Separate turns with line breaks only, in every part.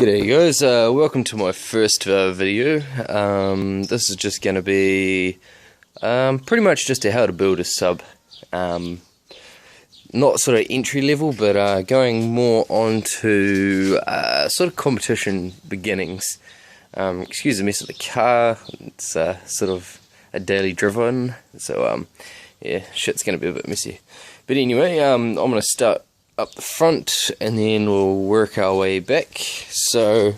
G'day guys, welcome to my first video. This is just going to be pretty much just how to build a sub. Not sort of entry level, but going more on to sort of competition beginnings. Excuse the mess of the car, it's sort of a daily driven, so yeah, shit's going to be a bit messy. But anyway, I'm going to start up the front and then we'll work our way back. So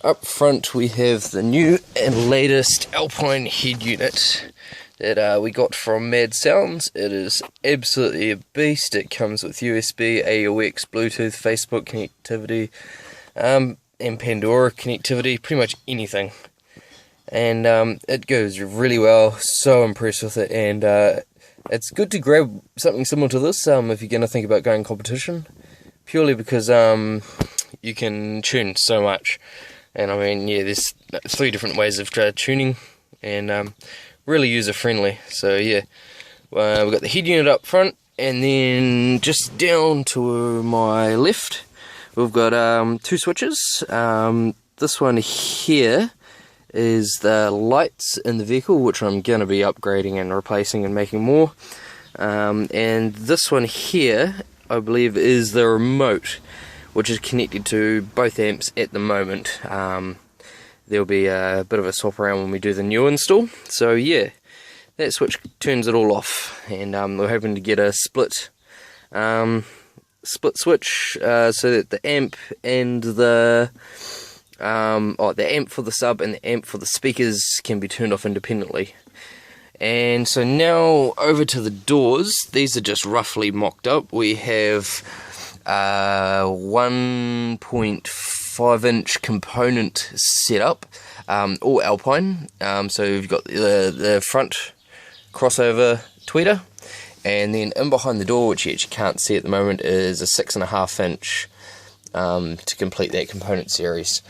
up front we have the new and latest Alpine head unit that we got from Mad Sounds. It is absolutely a beast. It comes with USB, AUX, Bluetooth, Facebook connectivity, and Pandora connectivity, pretty much anything. And it goes really well, so impressed with it, and it's good to grab something similar to this if you're going to think about going competition, purely because you can tune so much. And I mean, yeah, there's 3 different ways of tuning, and really user friendly. So yeah, we've got the head unit up front, and then just down to my left we've got 2 switches. This one here is the lights in the vehicle, which I'm going to be upgrading and replacing and making more. And this one here, I believe, is the remote, which is connected to both amps at the moment. There'll be a bit of a swap around when we do the new install. So yeah, that switch turns it all off, and we're hoping to get a split switch so that the amp and the amp for the sub and the amp for the speakers can be turned off independently. And so now over to the doors. These are just roughly mocked up. We have 1.5 inch component setup, all Alpine. So we've got the front crossover tweeter, and then in behind the door, which you actually can't see at the moment, is a 6.5 inch to complete that component series.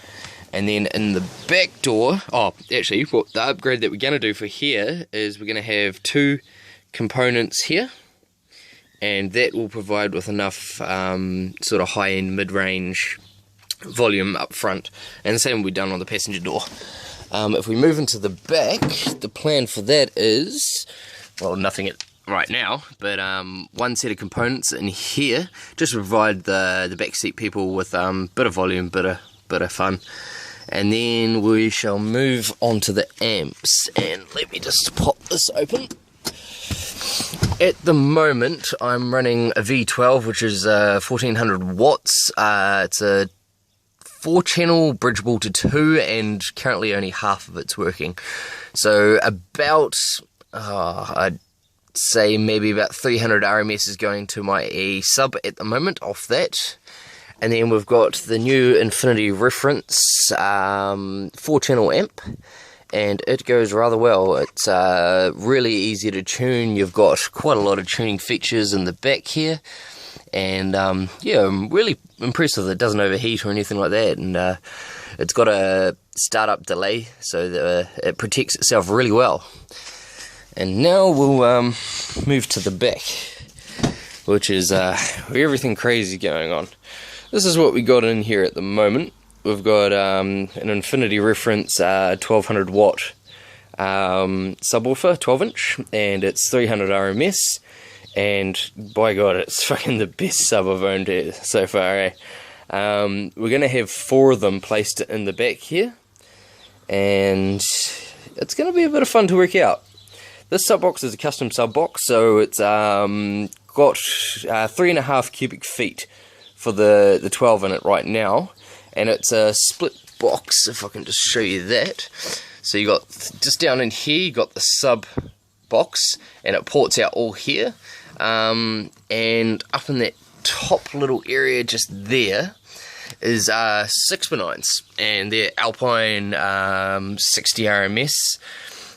And then in the back door, actually, what the upgrade that we're going to do for here is we're going to have 2 components here, and that will provide with enough sort of high-end mid-range volume up front, and the same will be done on the passenger door. If we move into the back, the plan for that is, well, nothing right now, but 1 set of components in here just to provide the backseat people with bit of volume, bit of fun. And then we shall move on to the amps, and let me just pop this open. At the moment I'm running a V12, which is 1400 watts. It's a 4-channel bridgeable to 2, and currently only half of it's working. So about I'd say maybe about 300 RMS is going to my sub at the moment off that. And then we've got the new Infinity Reference 4-channel amp, and it goes rather well. It's really easy to tune. You've got quite a lot of tuning features in the back here, and yeah, I'm really impressed with it. It doesn't overheat or anything like that, and it's got a startup delay, so that it protects itself really well. And now we'll move to the back, which is where everything crazy is going on. This is what we got in here at the moment. We've got an Infinity Reference 1200 watt subwoofer, 12 inch, and it's 300 RMS, and by God, it's fucking the best sub I've owned so far, We're going to have 4 of them placed in the back here, and it's going to be a bit of fun to work out. This sub box is a custom sub box, so it's got 3.5 cubic feet for the 12 in it right now, and it's a split box, if I can just show you that. So you got, just down in here, you got the sub box, and it ports out all here, and up in that top little area just there is 6x9s, and they're Alpine 60 RMS,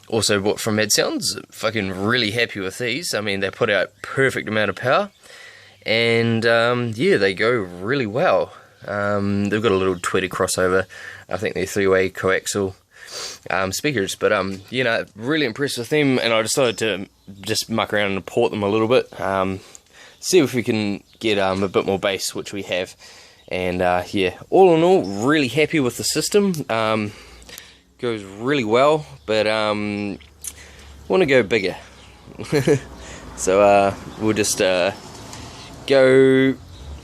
also bought from Mad Sounds. Fucking really happy with these. I mean, they put out perfect amount of power, and yeah, they go really well. They've got a little tweeter crossover. I think they're 3-way coaxial speakers, but you know, really impressed with them, and I decided to just muck around and port them a little bit, see if we can get a bit more bass, which we have. And yeah, all in all, really happy with the system. Goes really well, but want to go bigger. So we'll just go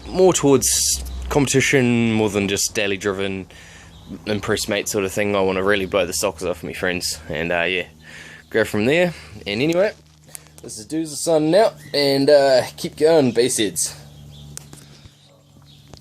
more towards competition more than just daily driven, impress mate sort of thing. I want to really blow the socks off me friends, and yeah, go from there. And anyway, this is Dudes the Sun now, and keep going, bass heads.